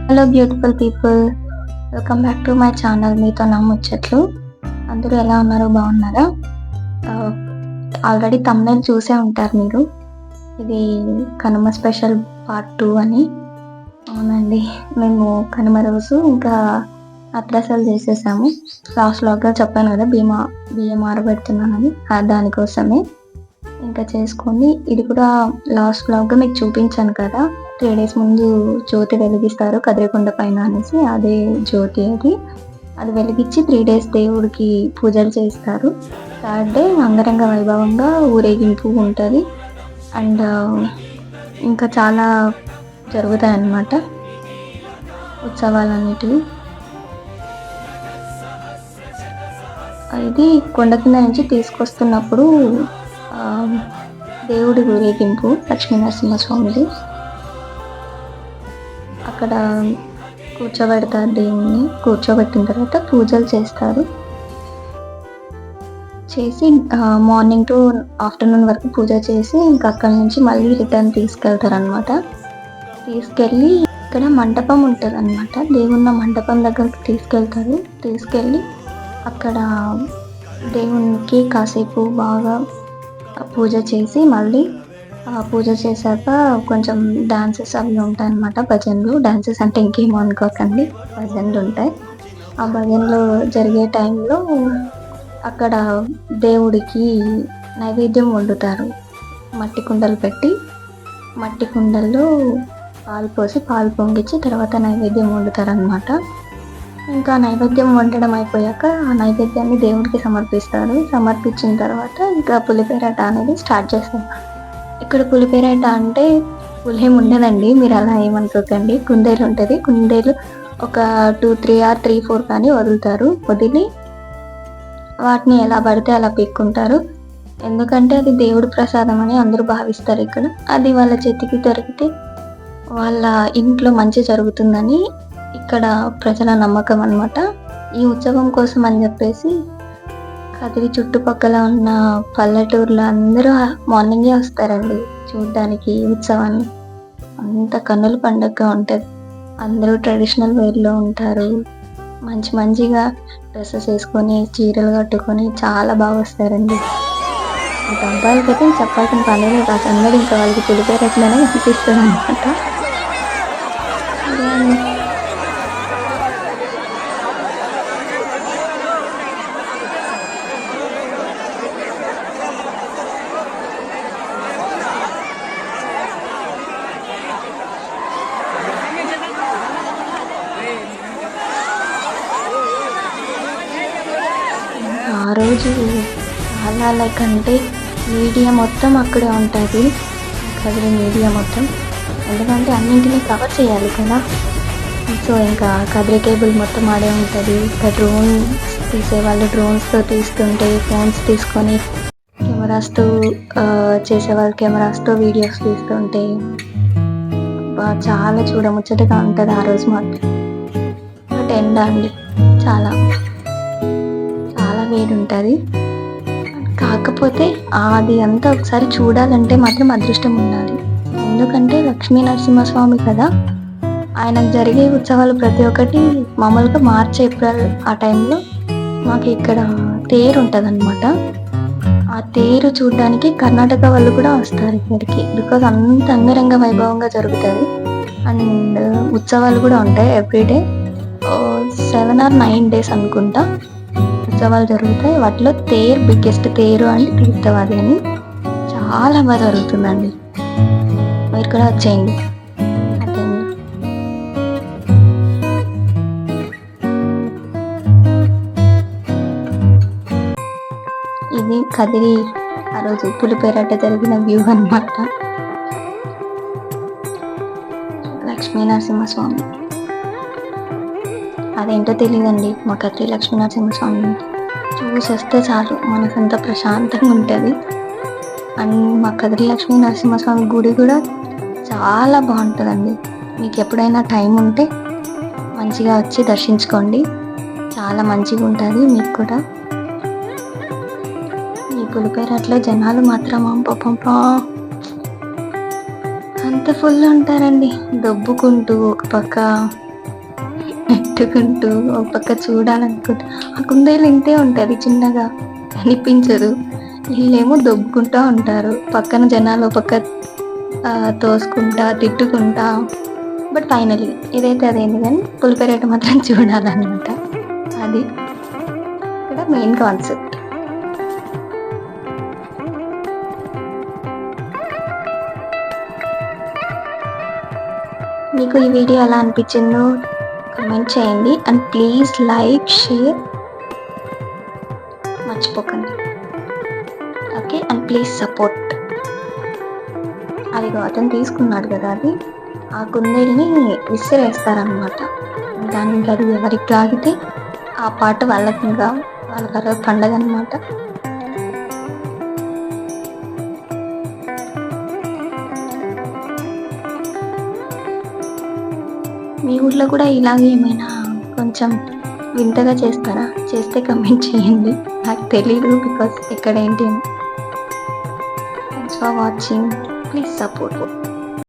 Hello beautiful people, welcome back to my channel. మీతో నా ముచ్చట్లు. అందరూ ఎలా ఉన్నారు? బాగున్నారా? ఆల్రెడీ థంబ్నెయిల్ చూసే ఉంటారు మీరు. ఇది కనుమ స్పెషల్ పార్ట్ 2 అని. అవునండి, మేము కనుమ రోజు ఇంకా అత్రసాలు చేసేసాము. లాస్ట్ వ్లాగ్లో చెప్పాను కదా, బియ్యం ఆరబెడుతున్నానని. దానికోసమే ఇంకా చేసుకొని, ఇది కూడా లాస్ట్ వ్లాగ్లో మీకు చూపించాను కదా, 3 days ముందు జ్యోతి వెలిగిస్తారు కదిరికొండ పైన అనేసి. అదే జ్యోతి అది వెలిగించి 3 days దేవుడికి పూజలు చేస్తారు. థర్డ్ డే అంగరంగ వైభవంగా ఊరేగింపు ఉంటుంది. అండ్ ఇంకా చాలా జరుగుతాయి అన్నమాట ఉత్సవాలన్నిటివి. ఇది కొండ కింద నుంచి తీసుకొస్తున్నప్పుడు దేవుడి ఊరేగింపు లక్ష్మీనరసింహస్వామిది. అక్కడ కూర్చోబెడతారు దేవుణ్ణి. కూర్చోబెట్టిన తర్వాత పూజలు చేస్తారు. చేసి మార్నింగ్ టు ఆఫ్టర్నూన్ వరకు పూజ చేసి ఇంకా అక్కడ నుంచి మళ్ళీ రిటర్న్ తీసుకెళ్తారు అనమాట. తీసుకెళ్ళి ఇక్కడ మంటపం ఉంటుంది అనమాట, దేవున్న మంటపం దగ్గరికి తీసుకెళ్తారు. తీసుకెళ్ళి అక్కడ దేవునికి కాసేపు బాగా పూజ చేసి మళ్ళీ పూజ చేశాక కొంచెం డాన్సెస్ అవి ఉంటాయి అన్నమాట. భజనలు, డాన్సెస్ అంటే ఇంకేమో అనుకోకండి, భజనలు ఉంటాయి. ఆ భజనలు జరిగే టైంలో అక్కడ దేవుడికి నైవేద్యం వండుతారు. మట్టి కుండలు పెట్టి, మట్టి కుండల్లో పాలు పోసి పాలు పొంగించి తర్వాత నైవేద్యం వండుతారు అనమాట. ఇంకా నైవేద్యం వండడం అయిపోయాక ఆ నైవేద్యాన్ని దేవుడికి సమర్పిస్తారు. సమర్పించిన తర్వాత ఇంకా పులిపేరాట అనేది స్టార్ట్ చేస్తారు. ఇక్కడ పులిపేరాట అంటే పులేం ఉండదండి, మీరు అలా ఏమనుకోకండి. కుందేలు ఉంటుంది. కుందేలు ఒక 2, 3 or 3, 4 కానీ వదులుతారు. వదిలి వాటిని ఎలా పడితే అలా పీక్కుంటారు. ఎందుకంటే అది దేవుడి ప్రసాదం అని అందరూ భావిస్తారు ఇక్కడ. అది వాళ్ళ చేతికి దొరికితే వాళ్ళ ఇంట్లో మంచి జరుగుతుందని ఇక్కడ ప్రజల నమ్మకం అన్నమాట. ఈ ఉత్సవం కోసం అని చెప్పేసి కదిరి చుట్టుపక్కల ఉన్న పల్లెటూర్లో అందరూ మార్నింగే వస్తారండి చూడడానికి ఉత్సవాన్ని. అంత కన్నుల పండుగగా ఉంటుంది. అందరూ ట్రెడిషనల్ వేర్లో ఉంటారు. మంచిగా డ్రెస్సెస్ వేసుకొని, చీరలు కట్టుకొని చాలా బాగా వస్తారండి. ఇంకా అబ్బాయిలకైతే చెప్పాల్సిన పని లేదు. ఆ సందడి ఇంకా వాళ్ళకి పులిపేరట్లనే అనిపిస్తుంది అనమాట. ఆ రోజు చాలా లైక్ అంటే మీడియా మొత్తం అక్కడే ఉంటుంది, కదిరి మీడియా మొత్తం. ఎందుకంటే అన్నింటినీ కవర్ చేయాలి కదా. సో ఇంకా కదిరి కేబుల్ మొత్తం ఆడే ఉంటుంది. ఇంకా డ్రోన్స్ తీసేవాళ్ళు డ్రోన్స్తో తీస్తుంటే, ఫోన్స్ తీసుకొని కెమెరాస్తో చేసేవాళ్ళు కెమెరాస్తో వీడియోస్ తీస్తుంటే చాలా చూడముచ్చటగా ఉంటుంది ఆ రోజు మాత్రం. బట్ ఎండ అండి, చాలా వేడి ఉంటుంది. కాకపోతే అది అంతా ఒకసారి చూడాలంటే మాత్రం అదృష్టం ఉండాలి. ఎందుకంటే లక్ష్మీ నరసింహస్వామి కదా, ఆయనకు జరిగే ఉత్సవాలు ప్రతి ఒక్కటి మామూలుగా మార్చ్, ఏప్రిల్ ఆ టైంలో మాకు ఇక్కడ తేరు ఉంటుంది అనమాట. ఆ తేరు చూడడానికి కర్ణాటక వాళ్ళు కూడా వస్తారు ఇక్కడికి. బికాజ్ అంత అంగరంగ వైభవంగా జరుగుతుంది. అండ్ ఉత్సవాలు కూడా ఉంటాయి ఎవ్రీడే. 7 or 9 days అనుకుంటా ఉత్సవాలు జరుగుతాయి. వాటిలో బిగ్గెస్ట్ తేరు అంటే తీర్థవాది అని చాలా బాగా జరుగుతుందండి. మీరు కూడా వచ్చేయండి. ఇది కదిరి ఆ రోజు పులిపేరాట జరిగిన వ్యూ అన్నమాట. లక్ష్మీ నరసింహస్వామి అదేంటో తెలియదండి, మా కదిరి లక్ష్మీ నరసింహస్వామి చూసేస్తే చాలు మనకంతా ప్రశాంతంగా ఉంటుంది. అండ్ మా కదిరి లక్ష్మీ నరసింహస్వామి గుడి కూడా చాలా బాగుంటుందండి. మీకు ఎప్పుడైనా టైం ఉంటే మంచిగా వచ్చి దర్శించుకోండి, చాలా మంచిగా ఉంటుంది మీకు కూడా. ఈ పులిపేరట్లో జనాలు మాత్రం అంత ఫుల్ ఉంటారండి. దొబ్బుకుంటూ ఒక పక్క నెట్టుకుంటూ ఒక పక్క చూడాలనుకుంటా. ఆ కుందేలు ఇంతే ఉంటుంది, చిన్నగా కనిపించదు. వీళ్ళేమో దొబ్బుకుంటా ఉంటారు, పక్కన జనాలు ఒక పక్క తోసుకుంటా తిట్టుకుంటా. బట్ ఫైనలీ ఇదైతే అదేంది కానీ పులిపేరేట మాత్రం చూడాలన్నమాట. అది ఇక్కడ మెయిన్ కాన్సెప్ట్. మీకు ఈ వీడియో ఎలా అనిపించిందో కమెంట్ చేయండి. అండ్ ప్లీజ్ లైక్, షేర్ మర్చిపోకండి. Okay, and please support. అదిగో అతను తీసుకున్నాడు కదా, అది ఆ కుందేల్ని విసిరేస్తారనమాట. దానికి అది ఎవరికి తాగితే ఆ పాట వాళ్ళకి పండగ అనమాట. మీ ఊర్లో కూడా ఇలాగే ఏమైనా కొంచెం వింతగా చేస్తారా? చేస్తే కమెంట్ చేయండి, నాకు తెలీదు బికాస్ ఎక్కడ ఏంటి అని. Thanks for watching, please support.